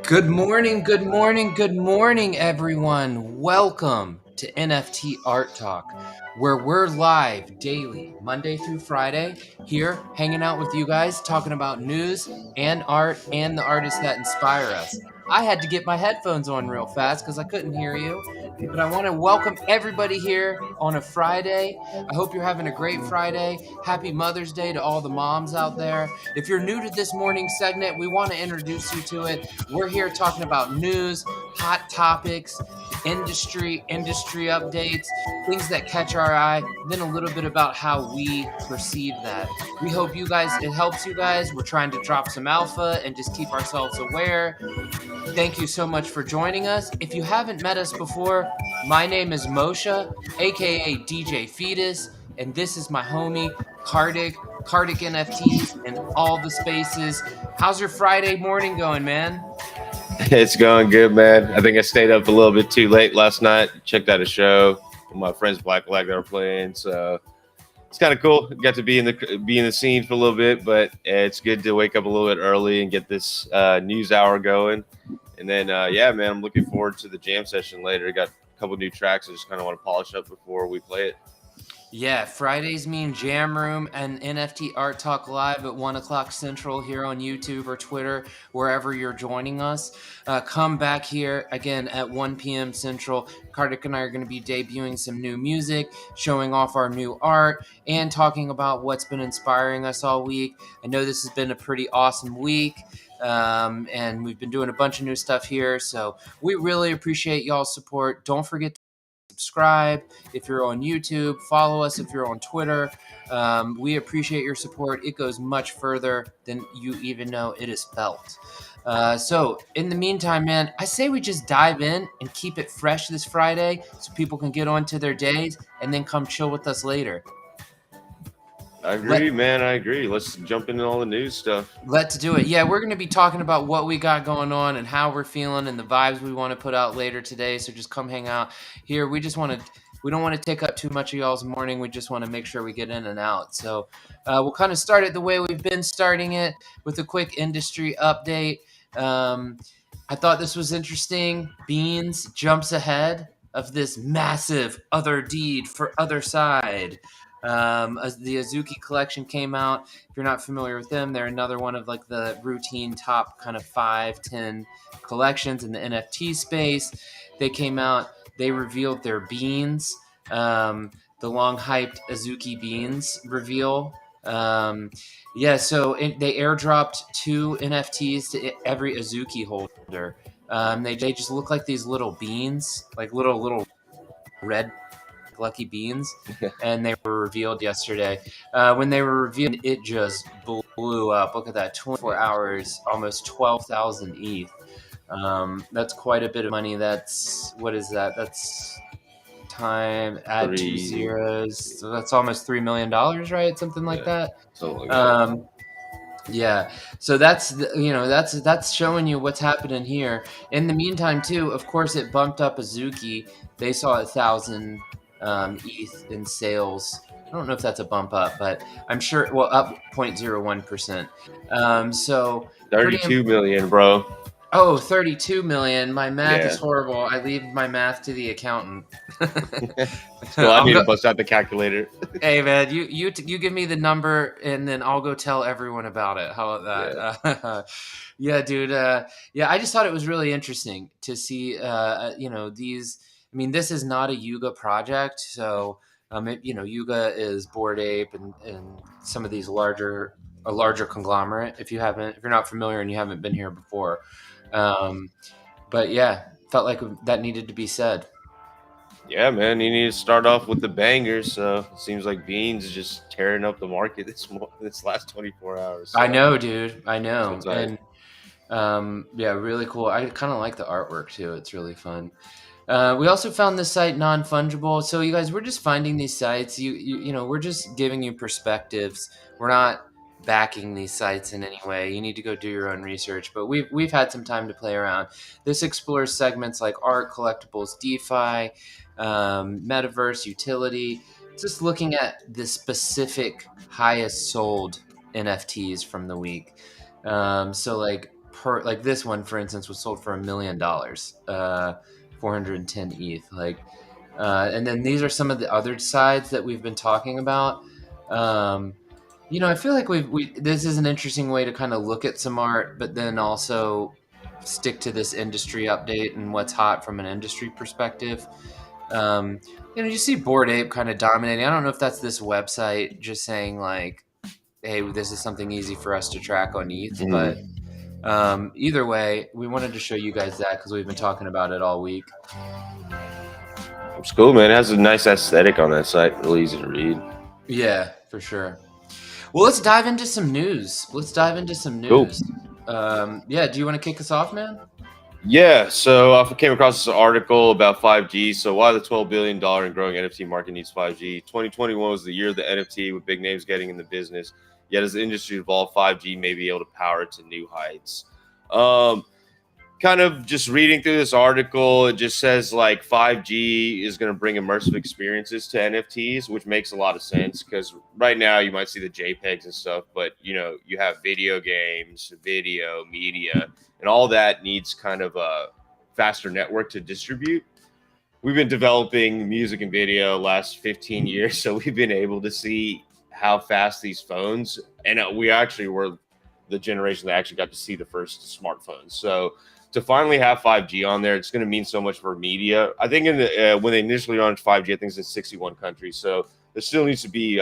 Good morning, good morning, good morning, everyone. Welcome to NFT Art Talk, where we're live daily, Monday through Friday, here hanging out with you guys, talking about news and art and the artists that inspire us. I had to get my headphones on real fast because I couldn't hear you. But I want to welcome everybody here on a Friday. I hope you're having a great Friday. Happy Mother's Day to all the moms out there. If you're new to this morning segment, we want to introduce you to it. We're here talking about news, hot topics, industry updates, things that catch our eye, then a little bit about how we perceive that. We hope it helps you guys. We're trying to drop some alpha and just keep ourselves aware. Thank you so much for joining us. If you haven't met us before, my name is Moshe, aka DJ Fetus, and this is my homie Kardik NFTs in all the spaces. How's your Friday morning going, man? It's going good, man. I think I stayed up a little bit too late last night. Checked out a show with my friends Black Flag that were playing, so it's kind of cool. Got to be in the scene for a little bit, but it's good to wake up a little bit early and get this news hour going. And then, yeah, man, I'm looking forward to the jam session later. Got a couple new tracks I just kind of want to polish up before we play it. Yeah, Fridays mean Jam Room and NFT Art Talk Live at 1 o'clock Central here on YouTube or Twitter, wherever you're joining us. Come back here again at 1 p.m. Central. Kardik and I are going to be debuting some new music, showing off our new art, and talking about what's been inspiring us all week. I know this has been a pretty awesome week. And we've been doing a bunch of new stuff here, so we really appreciate y'all's support. Don't forget to subscribe if you're on YouTube, follow us if you're on Twitter. We appreciate your support. It goes much further than you even know it is felt. So in the meantime, man, I say we just dive in and keep it fresh this Friday so people can get on to their days and then come chill with us later. I agree, man. I agree. Let's jump into all the news stuff. Let's do it. Yeah, we're going to be talking about what we got going on and how we're feeling and the vibes we want to put out later today. So just come hang out here. We don't want to take up too much of y'all's morning. We just want to make sure we get in and out. So we'll kind of start it the way we've been starting it with a quick industry update. I thought this was interesting. Beans jumps ahead of this massive other deed for other side. As the Azuki collection came out, if you're not familiar with them, they're another one of like the routine top kind of 5-10 collections in the NFT space. They came out, they revealed their beans, the long hyped Azuki beans reveal. Yeah, so they airdropped 2 NFTs to every Azuki holder. They just look like these little beans, like little red lucky beans, and they were revealed yesterday. When they were revealed, it just blew up. Look at that, 24 hours, almost 12,000 ETH. That's quite a bit of money. What is that? That's time, add 2 zeros. So that's almost $3 million, right? Something like that. Something like that. Yeah, so that's showing you what's happening here. In the meantime, too, of course, it bumped up Azuki. They saw 1,000 ETH in sales. I don't know if that's a bump up, but I'm sure. Well, up 0.01%. So 32 million, bro. Oh, 32 million. My math is horrible. I leave my math to the accountant. Well, I need to bust out the calculator. Hey, man, you give me the number, and then I'll go tell everyone about it. How about that? Yeah, dude. Yeah, I just thought it was really interesting to see, these. I mean, this is not a Yuga project. So, Yuga is Bored Ape and some of these a larger conglomerate. If you're not familiar and you haven't been here before. But yeah, felt like that needed to be said. Yeah, man, you need to start off with the bangers. So it seems like Beans is just tearing up the market this last 24 hours. So. I know, dude. I know. And yeah, really cool. I kind of like the artwork too. It's really fun. We also found this site non-fungible. So you guys, we're just finding these sites. We're just giving you perspectives. We're not backing these sites in any way. You need to go do your own research. But we've had some time to play around. This explores segments like art, collectibles, DeFi, metaverse, utility. Just looking at the specific highest sold NFTs from the week. So like per, like this one, for instance, was sold for $1 million, 410 ETH. Like, and then these are some of the other sides that we've been talking about. I feel like this is an interesting way to kind of look at some art, but then also stick to this industry update and what's hot from an industry perspective. You see Bored Ape kind of dominating. I don't know if that's this website just saying like, hey, this is something easy for us to track on ETH, but either way, we wanted to show you guys that because we've been talking about it all week. It's cool, man. It has a nice aesthetic on that site. Really easy to read. Yeah, for sure. Well, let's dive into some news. Cool. Yeah, do you want to kick us off, man? Yeah, so I came across this article about 5G. So why the $12 billion and growing NFT market needs 5G. 2021 was the year of the NFT with big names getting in the business. Yet as the industry evolved, 5G may be able to power it to new heights. Kind of just reading through this article, it just says like 5G is going to bring immersive experiences to NFTs, which makes a lot of sense because right now you might see the JPEGs and stuff, but you have video games, video, media, and all that needs kind of a faster network to distribute. We've been developing music and video last 15 years, so we've been able to see how fast these phones, and we actually were the generation that actually got to see the first smartphones. So to finally have 5G on there, it's going to mean so much for media. I think when they initially launched 5G, I think it's in 61 countries. So it still needs to be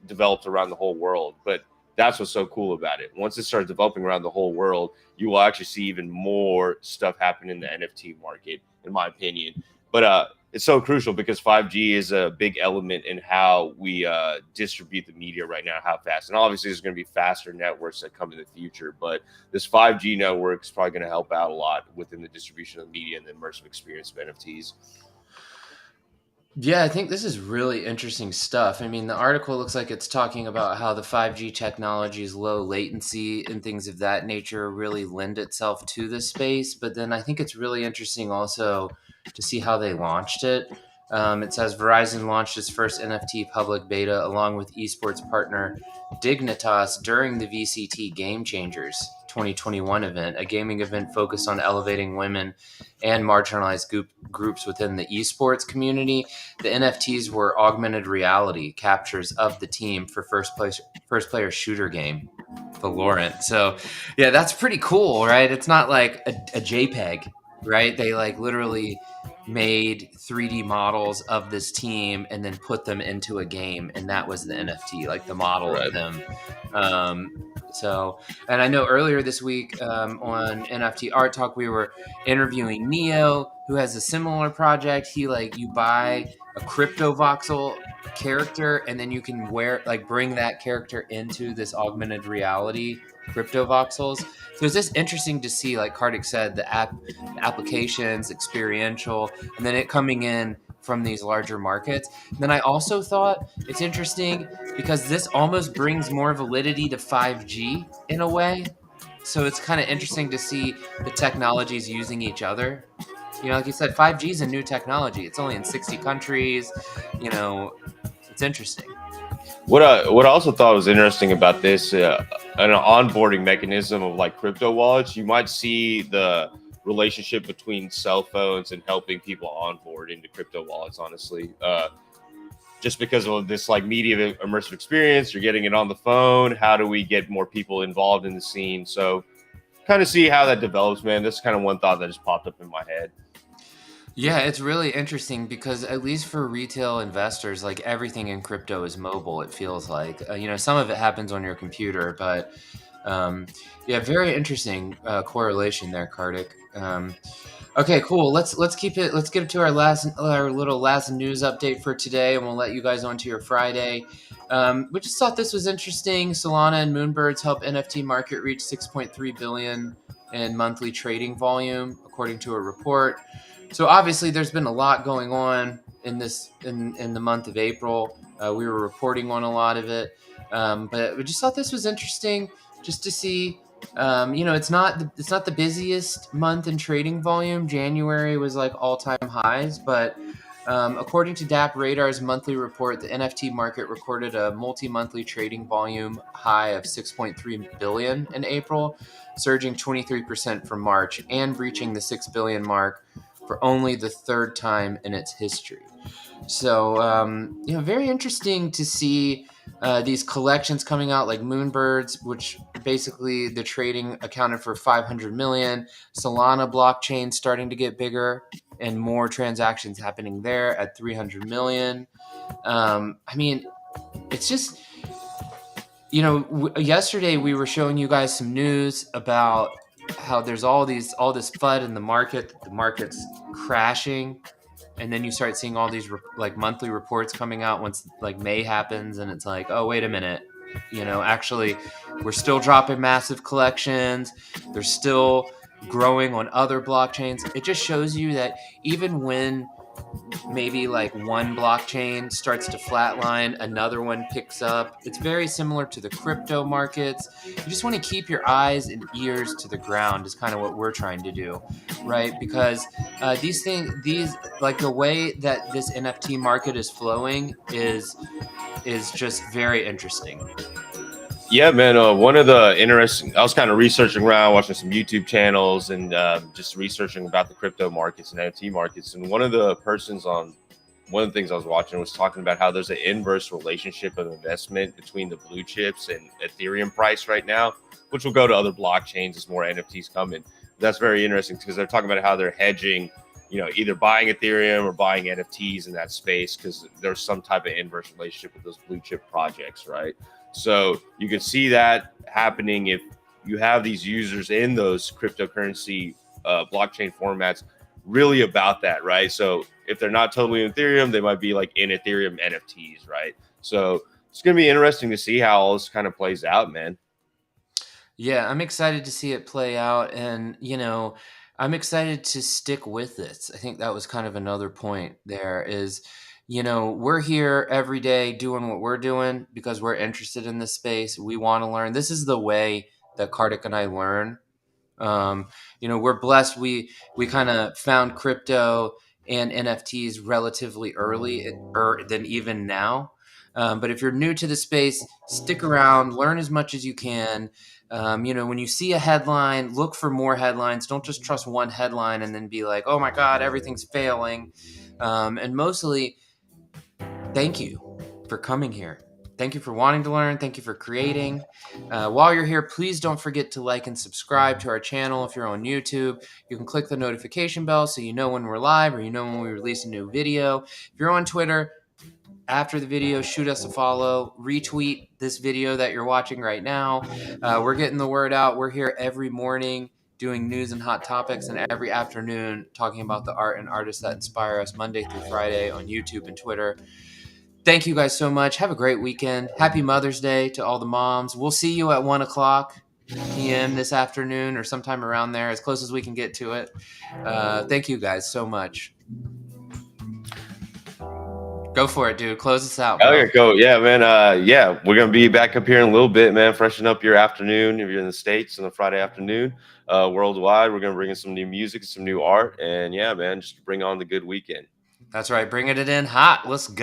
developed around the whole world. But that's what's so cool about it. Once it starts developing around the whole world, you will actually see even more stuff happen in the NFT market, in my opinion. But it's so crucial because 5G is a big element in how we distribute the media right now, how fast. And obviously, there's going to be faster networks that come in the future. But this 5G network is probably going to help out a lot within the distribution of media and the immersive experience of NFTs. Yeah, I think this is really interesting stuff. I mean, the article looks like it's talking about how the 5G technology's low latency and things of that nature really lend itself to this space. But then I think it's really interesting also to see how they launched it. It says Verizon launched its first NFT public beta along with esports partner Dignitas during the VCT Game Changers 2021 event, a gaming event focused on elevating women and marginalized groups within the esports community. The NFTs were augmented reality captures of the team for first player shooter game, Valorant. So, yeah, that's pretty cool, right? It's not like a JPEG, right? They like literally made 3D models of this team and then put them into a game, and that was the NFT, like the model of them. And I know earlier this week on NFT Art Talk, we were interviewing Neo, who has a similar project. You buy a crypto voxel character, and then you can bring that character into this augmented reality crypto voxels. So it's just interesting to see, like Kartik said, the applications, experiential, and then it coming in from these larger markets. And then I also thought it's interesting because this almost brings more validity to 5G in a way. So it's kind of interesting to see the technologies using each other. Like you said, 5G is a new technology. It's only in 60 countries. It's interesting. What I also thought was interesting about this, an onboarding mechanism of like crypto wallets, you might see the relationship between cell phones and helping people onboard into crypto wallets, honestly. Just because of this like media immersive experience, you're getting it on the phone. How do we get more people involved in the scene? So kind of see how that develops, man. This is kind of one thought that just popped up in my head. Yeah, it's really interesting because at least for retail investors, like everything in crypto is mobile. It feels like, some of it happens on your computer, but very interesting correlation there, Kartik. Okay, cool. Let's keep it. Let's get to our little last news update for today, and we'll let you guys on to your Friday. We just thought this was interesting. Solana and Moonbirds help NFT market reach 6.3 billion in monthly trading volume, according to a report. So obviously, there's been a lot going on in the month of April. We were reporting on a lot of it, but we just thought this was interesting, just to see. It's not the busiest month in trading volume. January was like all-time highs, but According to DAP Radar's monthly report, the NFT market recorded a multi-monthly trading volume high of 6.3 billion in April, surging 23% from March and breaching the 6 billion mark for only the third time in its history. So, very interesting to see these collections coming out like Moonbirds, which basically the trading accounted for 500 million. Solana blockchain starting to get bigger and more transactions happening there at 300 million. It's just, yesterday we were showing you guys some news about how there's all this FUD in the market. The market's crashing, and then you start seeing all these like monthly reports coming out once like May happens, and it's like, oh, wait a minute, actually we're still dropping massive collections. They're still growing on other blockchains. It just shows you that even when maybe like one blockchain starts to flatline, another one picks up. It's very similar to the crypto markets. You just want to keep your eyes and ears to the ground is kind of what we're trying to do, right? Because these like the way that this NFT market is flowing is just very interesting. Yeah, man. One of the interesting, I was kind of researching around, watching some YouTube channels, and just researching about the crypto markets and NFT markets. And one of the things I was watching was talking about how there's an inverse relationship of investment between the blue chips and Ethereum price right now, which will go to other blockchains as more NFTs come in. That's very interesting because they're talking about how they're hedging, either buying Ethereum or buying NFTs in that space because there's some type of inverse relationship with those blue chip projects, right? So you can see that happening if you have these users in those cryptocurrency blockchain formats really about that, right? So if they're not totally in Ethereum, they might be like in Ethereum NFTs, right? So it's going to be interesting to see how all this kind of plays out, man. Yeah, I'm excited to see it play out, and I'm excited to stick with this. I think that was kind of another point there is, we're here every day doing what we're doing because we're interested in this space. We want to learn. This is the way that Kartik and I learn. We're blessed. We kind of found crypto and NFTs relatively early than even now. But if you're new to the space, stick around, learn as much as you can. When you see a headline, look for more headlines. Don't just trust one headline and then be like, oh my God, everything's failing. And mostly, thank you for coming here. Thank you for wanting to learn. Thank you for creating. While you're here, please don't forget to like and subscribe to our channel. If you're on YouTube, you can click the notification bell so you know when we're live or you know when we release a new video. If you're on Twitter, after the video, shoot us a follow, retweet this video that you're watching right now. We're getting the word out. We're here every morning doing news and hot topics, and every afternoon talking about the art and artists that inspire us Monday through Friday on YouTube and Twitter. Thank you guys so much. Have a great weekend. Happy Mother's Day to all the moms. We'll see you at 1:00 p.m. this afternoon or sometime around there, as close as we can get to it. Thank you guys so much. Go for it, dude. Close us out, bro. Okay, go. Yeah, man. Yeah, we're going to be back up here in a little bit, man. Freshen up your afternoon if you're in the States on a Friday afternoon. Worldwide, we're going to bring in some new music, some new art. And yeah, man, just bring on the good weekend. That's right. Bringing it in hot. Let's go.